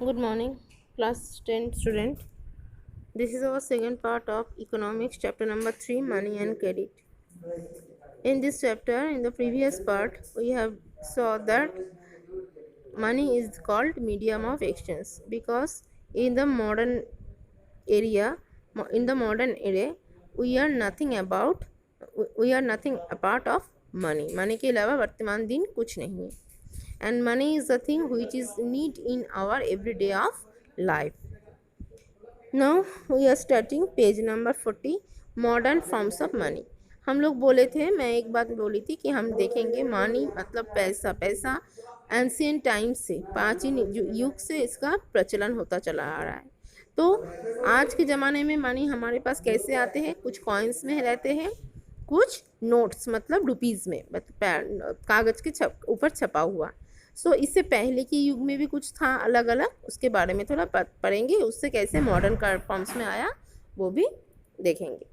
Good morning, class 10 student. This is our second part of economics, chapter number 3, money and credit. In this chapter, in the previous part, we have saw that money is called medium of exchange because in the modern modern era, we are nothing about we are nothing a part of money. Money के अलावा वर्तमान दिन कुछ नहीं है. And money is the thing which is need in our everyday of life. Now we are starting page number 40 modern forms of money. हम लोग बोले थे, मैं एक बात बोली थी कि हम देखेंगे मनी मतलब पैसा. पैसा एंशियंट टाइम से, प्राचीन युग से इसका प्रचलन होता चला आ रहा है. तो आज के ज़माने में मनी हमारे पास कैसे आते हैं? कुछ कॉइन्स में रहते हैं, कुछ नोट्स मतलब रुपीज़ में, कागज़ के ऊपर छपा हुआ. इससे पहले के युग में भी कुछ था अलग अलग, उसके बारे में थोड़ा पढ़ेंगे. उससे कैसे मॉडर्न फॉर्म्स में आया वो भी देखेंगे.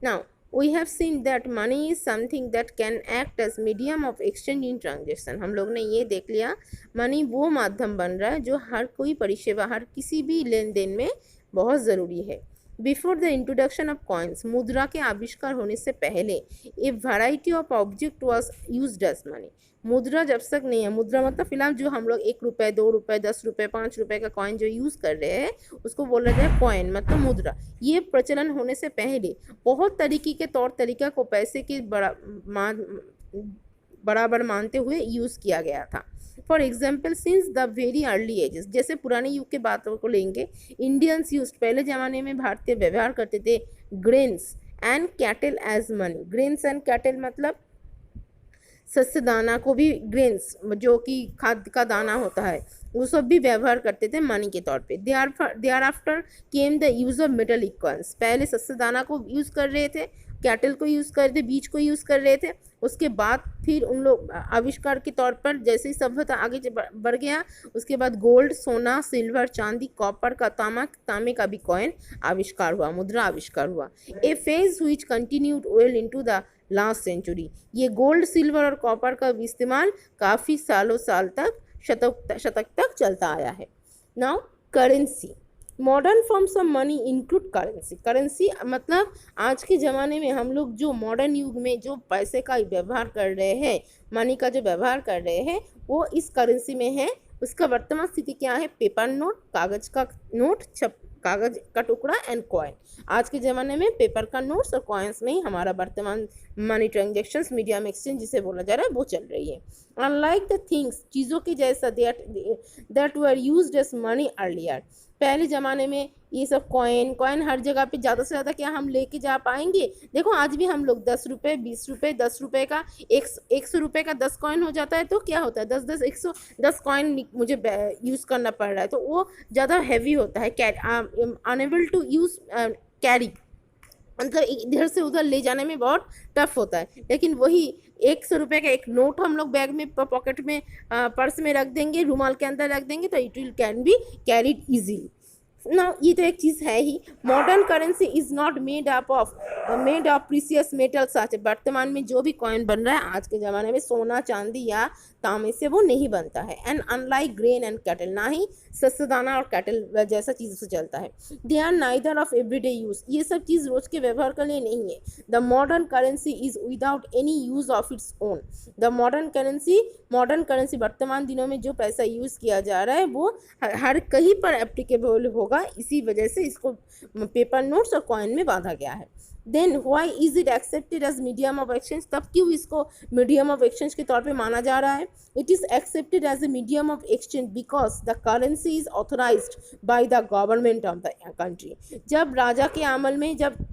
Now we have seen that money is something that can act as medium of exchange in transaction. हम लोग ने ये देख लिया मनी वो माध्यम बन रहा है जो हर कोई परिसेवा, हर किसी भी लेन देन में बहुत ज़रूरी है. Before the introduction of coins, मुद्रा के आविष्कार होने से पहले a variety of object was used as money. मुद्रा जब तक नहीं है, मुद्रा मतलब फिलहाल जो हम लोग 1 रुपये, 2 रुपये, 10 रुपये, 5 रुपये का कॉइन जो यूज़ कर रहे हैं उसको बोला जाए कॉइन मतलब मुद्रा. ये प्रचलन होने से पहले बहुत तरीके के तौर तरीका को पैसे के बराबर मानते हुए यूज़ किया गया था. For example since the very early ages, जैसे पुराने युग के बातों को लेंगे, इंडियंस यूज, पहले ज़माने में भारतीय व्यवहार करते थे grains and cattle as money. Grains and cattle मतलब शस्य दाना को भी, ग्रेन्स जो कि खाद्य का दाना होता है, वो सब भी व्यवहार करते थे मनी के तौर पे. Thereafter came the use of metallic coins. पहले शस्य दाना को यूज़ कर रहे थे, कैटल को यूज़ कर रहे थे, बीज को यूज़ कर रहे थे. उसके बाद फिर उन लोग आविष्कार के तौर पर जैसे ही सभ्यता आगे बढ़ गया, उसके बाद गोल्ड, सोना, सिल्वर, चांदी, कॉपर का, तांबे का भी कॉइन आविष्कार हुआ, मुद्रा आविष्कार हुआ. A phase which continued well into the last century. ये गोल्ड, सिल्वर और कॉपर का इस्तेमाल काफ़ी साल तक, शतक तक चलता आया है. Now currency. Modern forms of money include currency. Currency मतलब आज के ज़माने में हम लोग जो मॉडर्न युग में जो पैसे का व्यवहार कर रहे हैं, मनी का जो व्यवहार कर रहे हैं, वो इस करेंसी में है. उसका वर्तमान स्थिति क्या है? पेपर नोट, कागज़ का नोट, कागज़ का टुकड़ा एंड कॉइन. आज के ज़माने में पेपर का नोट्स और कॉइन्स में ही हमारा वर्तमान मनी ट्रांजेक्शन्स, मीडियम एक्सचेंज जिसे बोला जा रहा है, वो चल रही है. अनलाइक द थिंग्स, चीज़ों के जैसा that were used as money earlier. पहले ज़माने में ये सब कॉइन हर जगह पे ज़्यादा से ज़्यादा क्या हम लेके जा पाएंगे? देखो आज भी हम लोग 10 रुपये, 20 रुपये, 10 रुपये का 100 रुपये का 10 कॉइन हो जाता है, तो क्या होता है 110 कॉइन मुझे यूज़ करना पड़ रहा है, तो वो ज़्यादा हैवी होता है, अनएबल टू यूज़ कैरी, मतलब इधर से उधर ले जाने में बहुत टफ होता है. लेकिन वही 100 रुपये का एक नोट हम लोग बैग में, पॉकेट में, पर्स में रख देंगे, रुमाल के अंदर रख देंगे, तो it will can be carried easily ना. ये तो एक चीज़ है ही. Modern currency is not made of precious metal such. वर्तमान में जो भी कॉइन बन रहा है आज के ज़माने में सोना, चांदी या तांबे से वो नहीं बनता है. And unlike grain and cattle, ना ही सस्यदाना और कैटल जैसा चीज़ से चलता है. They are neither of everyday use. ये सब चीज़ रोज़ के व्यवहार के लिए नहीं है. The modern currency is without any use of its own. The modern currency वर्तमान दिनों में जो पैसा यूज़ किया जा रहा है वो हर कहीं पर एप्लीकेबल होगा. इसी वजह से इसको पेपर नोट्स और कॉइन में बांधा गया है. Then why is it accepted as medium of exchange. तब क्यों इसको मीडियम ऑफ एक्सचेंज के तौर पे माना जा रहा है? It is accepted as a medium of exchange because the currency is authorised by the government of the country. जब राजा के अमल में, जब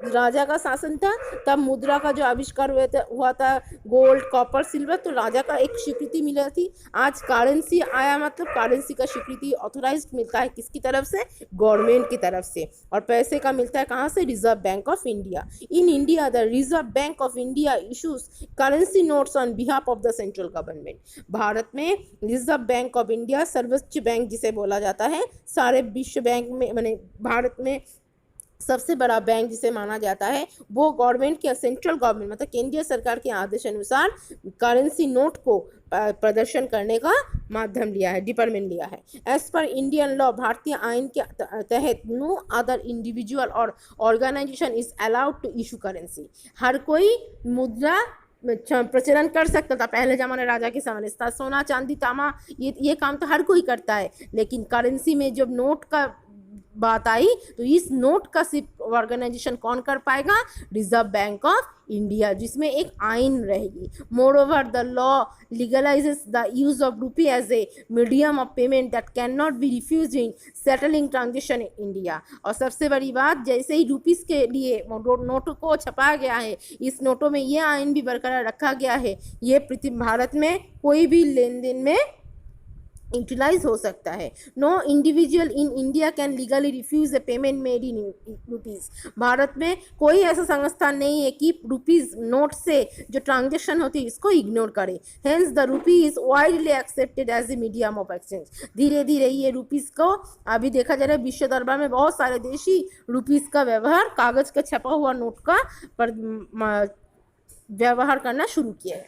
राजा का शासन था, तब मुद्रा का जो आविष्कार हुआ था, गोल्ड, कॉपर, सिल्वर, तो राजा का एक स्वीकृति मिला थी. आज करेंसी आया, मतलब करेंसी का स्वीकृति ऑथोराइज्ड मिलता है किसकी तरफ से? गवर्नमेंट की तरफ से. और पैसे का मिलता है कहाँ से? Reserve bank of India. In India the reserve bank of India issues currency notes on behalf of the central government. Bharat में रिजर्व बैंक ऑफ इंडिया, सर्वोच्च बैंक जिसे बोला जाता है, सारे विश्व बैंक में, माने भारत में सबसे बड़ा बैंक जिसे माना जाता है वो गवर्नमेंट के सेंट्रल गवर्नमेंट मतलब केंद्रीय सरकार के आदेश अनुसार करेंसी नोट को प्रदर्शन करने का माध्यम लिया है, डिपार्टमेंट लिया है। एज पर इंडियन लॉ, भारतीय आइन के तहत नो अदर इंडिविजुअल और organisation is allowed to issue currency. हर कोई मुद्रा प्रचलन कर सकता था पहले जमाने राजा के समय था। सोना चांदी तांबा ये काम तो हर कोई करता है, लेकिन करेंसी में जब नोट का बात आई तो इस नोट का सिर्फ ऑर्गेनाइजेशन कौन कर पाएगा? रिजर्व बैंक ऑफ इंडिया, जिसमें एक आइन रहेगी। Moreover the law legalises the use of rupee as a medium of payment that can not be refuse in settling transaction in India. और सबसे बड़ी बात, जैसे ही रुपीस के लिए नोटों को छपा गया है, इस नोटों में ये आइन भी बरकरार रखा गया है, ये भारत में कोई भी लेन देन में यूटिलाइज हो सकता है। No individual in India can legally refuse a payment made in rupees. भारत में कोई ऐसा संस्था नहीं है कि रुपीज़ नोट से जो ट्रांजेक्शन होती है इसको इग्नोर करे। Hence the rupee is widely accepted as a medium of exchange. धीरे धीरे ये रुपीज़ को अभी देखा जा रहा है विश्व दरबार में बहुत सारे देश ही रुपीज़ का व्यवहार, कागज़ का छपा हुआ नोट का व्यवहार करना शुरू किया है।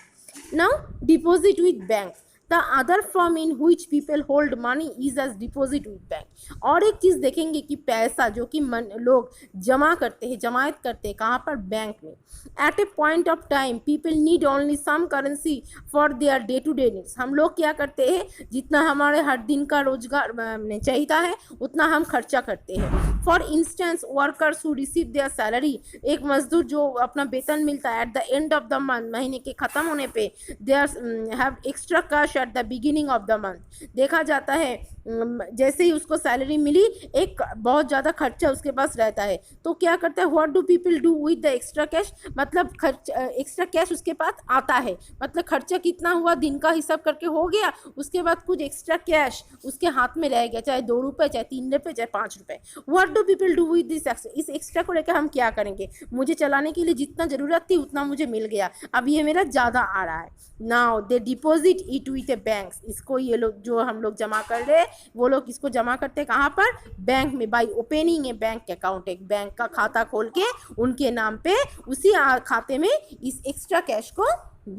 Now deposit with bank, The other form in which people hold money is as deposit with bank। और एक चीज़ देखेंगे कि पैसा जो कि लोग जमा करते हैं, जमायत करते हैं कहाँ पर? बैंक में। At a point of time people need only some currency for their day to day needs। हम लोग क्या करते हैं, जितना हमारे हर दिन का रोजगार चाहिए है उतना हम खर्चा करते हैं। For instance workers who receive their salary, एक मजदूर जो अपना वेतन मिलता है at the end of the month, महीने के ख़त्म होने पे, there have extra cash at the beginning of the month. देखा जाता है जैसे ही उसको सैलरी मिली एक बहुत ज़्यादा खर्चा उसके पास रहता है, तो क्या करता है? What do people do with the extra cash, मतलब एक्स्ट्रा कैश उसके पास आता है, मतलब खर्चा कितना हुआ दिन का हिसाब करके हो गया, उसके बाद कुछ एक्स्ट्रा कैश उसके हाथ में रह गया, चाहे 2 रुपये, चाहे 3 रुपये, चाहे 5 रुपये। What do people do with this extra, इस एक्स्ट्रा को लेकर हम क्या करेंगे? मुझे चलाने के लिए जितना ज़रूरत थी उतना मुझे मिल गया, अब ये मेरा ज़्यादा आ रहा है। Now they deposit it with A banks, इसको ये लोग जो हम लोग जमा कर रहे हैं वो लोग इसको जमा करते हैं कहाँ पर? बैंक में। By opening A bank account, एक बैंक का खाता खोल के उनके नाम पे उसी खाते में इस एक्स्ट्रा कैश को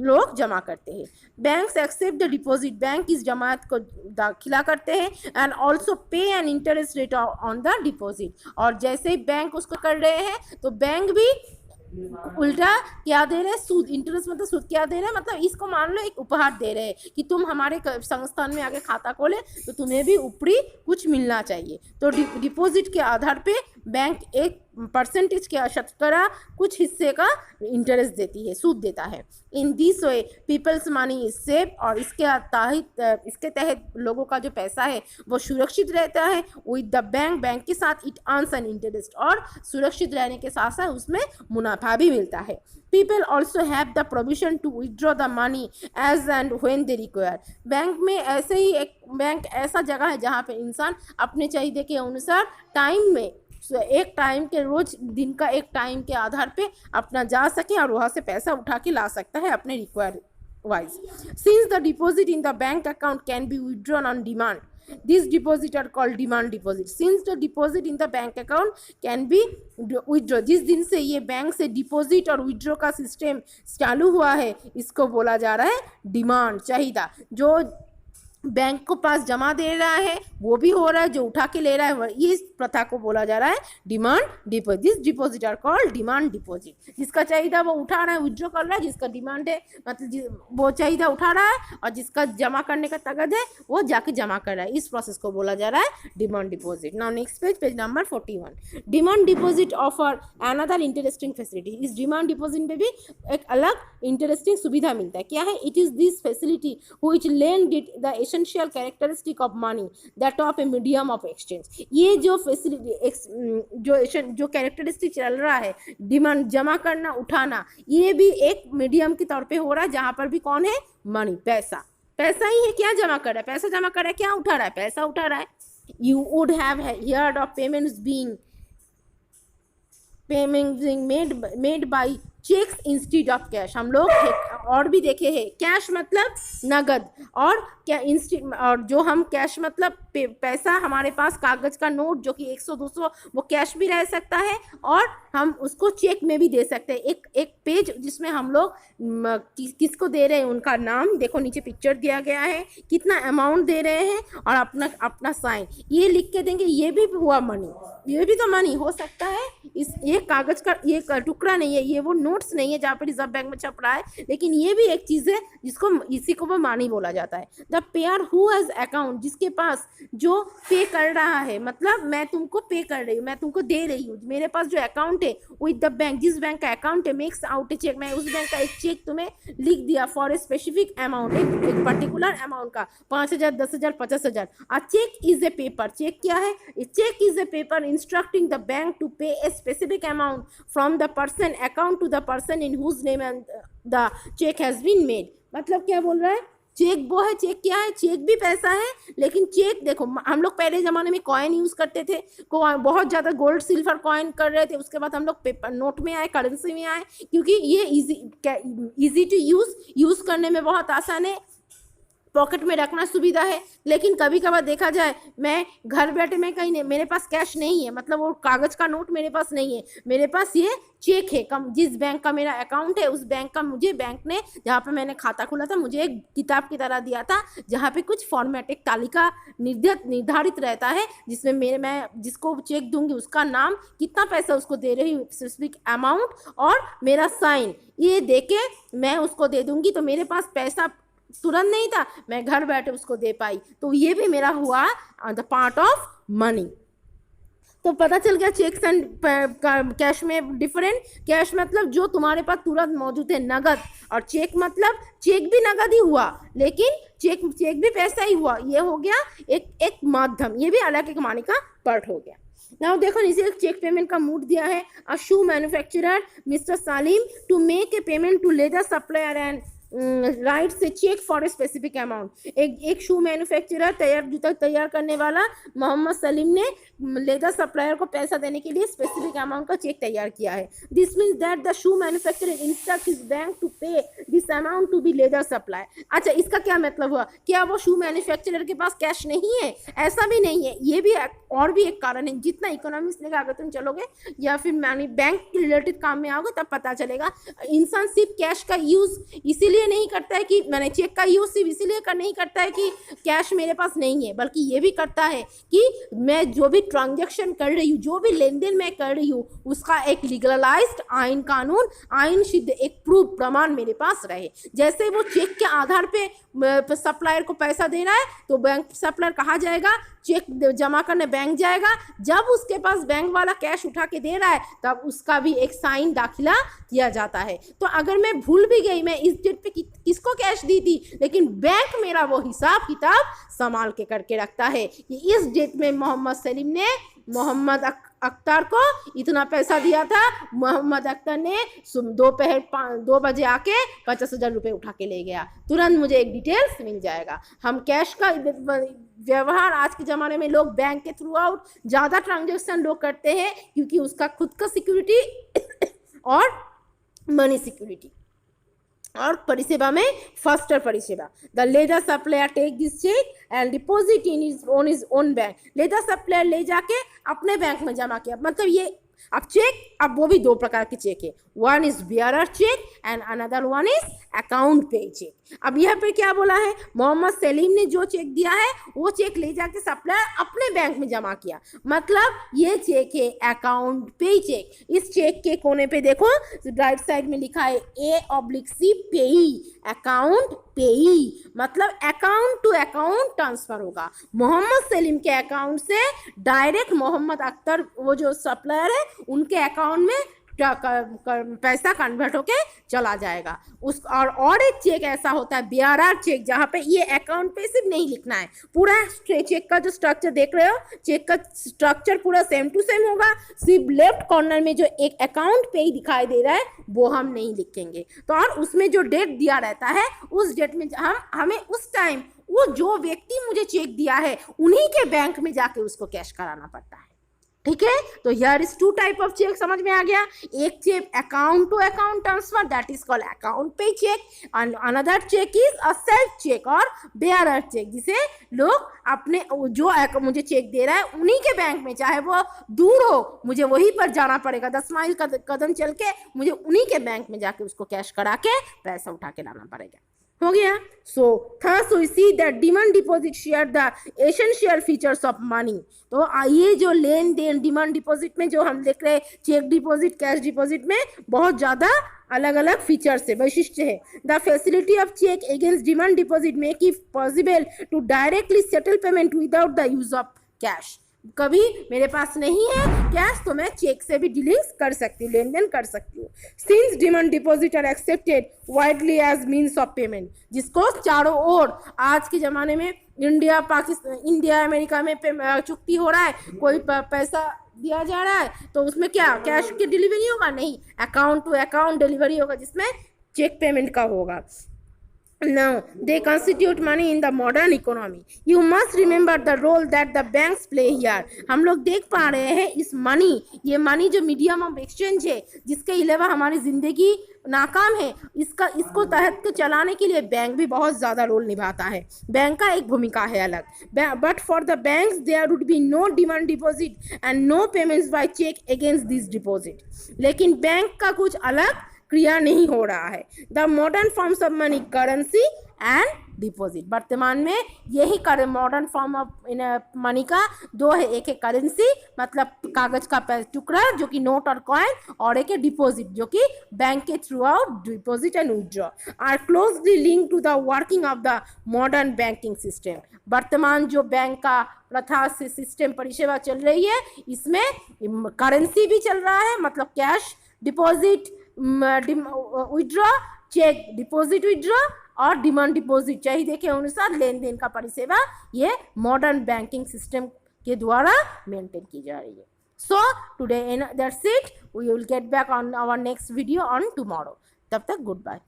लोग जमा करते हैं। Banks accept the deposit, bank इस जमात को दाखिला करते हैं and also pay an interest rate on the deposit. और जैसे ही बैंक उसको कर रहे हैं तो बैंक भी उल्टा क्या दे रहे हैं? सूद, इंटरेस्ट मतलब सूद क्या दे रहे हैं? मतलब इसको मान लो एक उपहार दे रहे हैं कि तुम हमारे संस्थान में आगे खाता खोले तो तुम्हें भी ऊपरी कुछ मिलना चाहिए। तो डिपॉजिट के आधार पे बैंक एक परसेंटेज के शतकरा कुछ हिस्से का इंटरेस्ट देती है, सूद देता है। In this way peoples money is safe, और इसके तहत लोगों का जो पैसा है वो सुरक्षित रहता है। विद द बैंक के साथ इट अर्न्स एन इंटरेस्ट, और सुरक्षित रहने के साथ साथ उसमें मुनाफा भी मिलता है। People also have the provision to withdraw the money as and when they require. Bank में ऐसे ही एक बैंक ऐसा जगह है जहाँ पे इंसान अपने चाहिए के अनुसार टाइम में एक टाइम के रोज दिन का एक टाइम के आधार पे अपना जा सके और वहाँ से पैसा उठा के ला सकता है अपने require wise. Since the deposit in the bank account can be withdrawn on demand, these deposit are called demand deposit। since the deposit in the bank account can be withdraw, जिस दिन से ये बैंक से deposit और withdraw का system चालू हुआ है इसको बोला जा रहा है डिमांड, चाहिए। जो बैंक को पास जमा दे रहा है वो भी हो रहा है, जो उठा के ले रहा है ये इस प्रथा को बोला जा रहा है demand deposit. This deposit are called demand deposit. जिसका चाहिए वो उठा रहा है, विथड्रॉ कर रहा है, जिसका डिमांड है मतलब वो चाहिए उठा रहा है, और जिसका जमा करने का तगद है वो जाके जमा कर रहा है। इस प्रोसेस को बोला जा रहा है demand deposit. Now next page number 41। Demand deposit offer another interesting facility. इस डिमांड डिपॉजिट में भी एक अलग इंटरेस्टिंग सुविधा मिलता है। क्या है? It is this facility which lend it the essential characteristic of money that of a medium of exchange। ये जो फैसिलिटी जो कैरेक्टरिस्टिक चल रहा है डिमांड जमा करना उठाना, ये भी एक मीडियम के तौर पे हो रहा है जहाँ पर भी कौन है? मनी, पैसा। पैसा ही है, क्या जमा कर रहा है? पैसा जमा कर रहा है, क्या उठा रहा है? पैसा उठा रहा है। You would have heard of payments being made by cheques instead of cash. हम लोग और भी देखे हैं, कैश मतलब नगद, और क्या और जो हम कैश मतलब पैसा हमारे पास कागज का नोट जो कि 100-200 वो कैश भी रह सकता है, और हम उसको चेक में भी दे सकते हैं। एक पेज जिसमें हम लोग किसको दे रहे हैं उनका नाम, देखो नीचे पिक्चर दिया गया है, कितना अमाउंट दे रहे हैं और अपना अपना साइन ये लिख के देंगे, ये भी हुआ मनी, ये भी तो मनी हो सकता है। ये कागज का ये टुकड़ा नहीं है, ये वो नोट्स नहीं है जहाँ पर रिजर्व बैंक में छप रहा है, लेकिन ये भी एक चीज़ है जिसको इसी को वो मनी बोला जाता है। The pair who has account, जिसके पास जो पे कर रहा है, मतलब मैं तुमको पे कर रही हूँ, मैं तुमको दे रही हूँ, मेरे पास जो अकाउंट है विद द बैंक, जिस बैंक का अकाउंट है, मेक्स आउट ए चेक, मैं उस बैंक का एक चेक तुम्हें लिख दिया फॉर ए स्पेसिफिक अमाउंट, एक पर्टिकुलर अमाउंट का, 5,000, 10,000, 50,000। A cheque is a paper, cheque क्या है? Cheque is a paper instructing the bank to pay a specific amount from the person account to the person in whose name and the cheque has been made. मतलब क्या बोल रहा है? Check वो है, check क्या है? चेक भी पैसा है, लेकिन चेक देखो, हम लोग पहले ज़माने में कॉइन यूज़ करते थे, बहुत ज़्यादा गोल्ड सिल्वर कॉइन कर रहे थे, उसके बाद हम लोग पेपर नोट में आए, करेंसी में आए, क्योंकि ये इजी टू यूज़ करने में बहुत आसान है, पॉकेट में रखना सुविधा है। लेकिन कभी कभार देखा जाए, मैं घर बैठे में कहीं नहीं, मेरे पास कैश नहीं है, मतलब वो कागज़ का नोट मेरे पास नहीं है, मेरे पास ये चेक है, कम जिस बैंक का मेरा अकाउंट है उस बैंक का, मुझे बैंक ने जहाँ पे मैंने खाता खोला था मुझे एक किताब की तरह दिया था, जहाँ पे कुछ फॉर्मेट एक तालिका निर्धारित रहता है, जिसमें मैं जिसको चेक दूंगी उसका नाम, कितना पैसा उसको दे रही हूँ, स्पेसिफिक अमाउंट, और मेरा साइन, ये दे के मैं उसको दे दूंगी। तो मेरे पास पैसा तुरंत नहीं था, मैं घर बैठे उसको दे पाई, तो ये भी मेरा हुआ द पार्ट ऑफ मनी। तो पता चल गया चेक्स एंड कैश में डिफरेंट। कैश मतलब जो तुम्हारे पास तुरंत मौजूद है, नगद, और चेक मतलब चेक भी नगद ही हुआ, लेकिन चेक भी पैसा ही हुआ, ये हो गया एक माध्यम, ये भी अलग एक मानी का पार्ट हो गया। नाउ देखो नीचे एक चेक पेमेंट का मूड दिया है। A shoe manufacturer mister Salim to make a payment to leather supplier and writes a cheque for a specific amount. एक शू मैन्युफैक्चरर, जूता तैयार करने वाला मोहम्मद सलीम ने लेदर सप्लायर को पैसा देने के लिए स्पेसिफिक अमाउंट का चेक तैयार किया है। This means that the shoe manufacturer instruct his bank to pay this amount to be leather supply. अच्छा, इसका क्या मतलब हुआ? क्या वो शू मैन्युफैक्चरर के पास कैश नहीं है? ऐसा भी नहीं है, ये भी और भी एक कारण है। जितना इकोनॉमिक्स लेकर अगर तुम चलोगे या फिर बैंक के रिलेटेड काम में आओगे तब पता चलेगा। इंसान सिर्फ कैश का यूज़ इसीलिए नहीं करता है कि मैंने चेक का यूज सिर्फ इसीलिए नहीं करता है कि कैश मेरे पास नहीं है, बल्कि ये भी करता है कि मैं जो भी ट्रांजैक्शन कर रही हूँ, जो भी लेन देन मैं कर रही हूँ, उसका एक लीगलाइज्ड आइन कानून, आइन सिद्ध एक प्रूफ प्रमाण मेरे पास रहे। जैसे वो चेक के आधार पे सप्लायर को पैसा दे रहा है, तो बैंक सप्लायर कहाँ जाएगा? चेक जमा करने बैंक जाएगा। जब उसके पास बैंक वाला कैश उठा के दे रहा है, तब उसका भी एक साइन दाखिला किया जाता है। तो अगर मैं भूल भी गई, मैं इस डेट पे किसको कैश दी थी, लेकिन बैंक मेरा वो हिसाब किताब संभाल के करके रखता है कि इस डेट में मोहम्मद सलीम ने मोहम्मद अख्तर को इतना पैसा दिया था, मोहम्मद अख्तर ने दोपहर 2 बजे आके 50,000 रुपये उठा के ले गया। तुरंत मुझे एक डिटेल्स मिल जाएगा। हम कैश का व्यवहार आज के ज़माने में लोग बैंक के थ्रू आउट ज़्यादा ट्रांजेक्शन लोग करते हैं, क्योंकि उसका खुद का सिक्योरिटी और मनी सिक्योरिटी और परिसेवा में फास्टर परिसेवा। The leather supplier take this cheque and deposit in his own bank. Leather supplier ले जाके अपने बैंक में जमा किया। मतलब ये अब चेक, अब वो भी 2 प्रकार के चेक है, one is bearer cheque and another one is account pay check. अब यहाँ पे क्या बोला है? मोहम्मद सलीम ने जो चेक दिया है वो चेक ले जाके सप्लायर अपने बैंक में जमा किया, मतलब ये चेक है अकाउंट पे चेक। इस चेक के कोने पे देखो राइट साइड में लिखा है A/C पेई, अकाउंट पेई, मतलब अकाउंट टू अकाउंट ट्रांसफर होगा। मोहम्मद सलीम के अकाउंट से डायरेक्ट मोहम्मद अख्तर वो जो सप्लायर है उनके अकाउंट में पैसा कन्वर्ट होके चला जाएगा। और एक चेक ऐसा होता है बियरर चेक, जहाँ पे ये अकाउंट पे सिर्फ नहीं लिखना है, पूरा चेक का जो स्ट्रक्चर देख रहे हो, चेक का स्ट्रक्चर पूरा सेम टू सेम होगा, सिर्फ लेफ्ट कॉर्नर में जो एक अकाउंट पे ही दिखाई दे रहा है वो हम नहीं लिखेंगे। तो और उसमें जो डेट दिया रहता है, उस डेट में हमें उस टाइम वो जो व्यक्ति मुझे चेक दिया है उन्हीं के बैंक में जाके उसको कैश कराना पड़ता है। ठीक है, तो here is two type of cheque, समझ में आ गया। एक cheque account to account transfer, that is called account pay cheque, and another cheque is a self cheque और बेयरर चेक, जिसे लोग अपने जो मुझे चेक दे रहा है उन्हीं के बैंक में, चाहे वो दूर हो, मुझे वहीं पर जाना पड़ेगा, 10 माइल कदम चल के मुझे उन्हीं के बैंक में जाके उसको कैश करा के पैसा उठा के लाना पड़ेगा। हो गया। So third we see that demand deposit share the essential features of money. तो ये जो लेन देन डिमांड डिपॉजिट में जो हम देख रहे हैं, चेक डिपॉजिट कैश डिपॉजिट में बहुत ज़्यादा अलग अलग फीचर्स है, वैशिष्ट्य है। The facility of cheque against demand deposit make it possible to directly settle payment without the use of cash. कभी मेरे पास नहीं है कैश तो मैं चेक से भी डीलिंग्स कर सकती हूँ, लेन देन कर सकती हूँ। Since demand deposit are accepted widely as means of payment, जिसको चारों ओर आज के ज़माने में इंडिया पाकिस्तान इंडिया अमेरिका में चुकती हो रहा है, कोई पैसा दिया जा रहा है तो उसमें क्या कैश की डिलीवरी होगा? नहीं, अकाउंट टू अकाउंट डिलीवरी होगा, जिसमें चेक पेमेंट का होगा। Now, they constitute money in the modern economy. You must remember the role that the banks play here. हम लोग देख पा रहे हैं इस मनी, ये मनी जो मीडियम ऑफ एक्सचेंज है, जिसके अलावा हमारी जिंदगी नाकाम है, इसको तहत को चलाने के लिए बैंक भी बहुत ज़्यादा रोल निभाता है। बैंक का एक भूमिका है अलग। But for the banks there would be no demand deposit and no payments by cheque against this deposit. लेकिन बैंक का कुछ अलग क्रिया नहीं हो रहा है। The modern forms of money currency and deposit, वर्तमान में यही मॉडर्न फॉर्म ऑफ मनी का दो है, एक है करेंसी मतलब कागज का टुकड़ा जो कि नोट और कॉइन, और एक है डिपॉजिट जो कि बैंक के throughout deposit and withdraw are closely link to the working of the modern banking system. वर्तमान जो बैंक का प्रथा से सिस्टम परिसेवा चल रही है, इसमें करेंसी भी चल रहा है, मतलब cash deposit withdraw, cheque deposit withdraw और डिमांड डिपॉजिट चाहिए के अनुसार लेन देन का परिसेवा ये मॉडर्न बैंकिंग सिस्टम के द्वारा मेंटेन की जा रही है। So today that's it, we will get back on our next video on tomorrow. तब तक गुड बाय।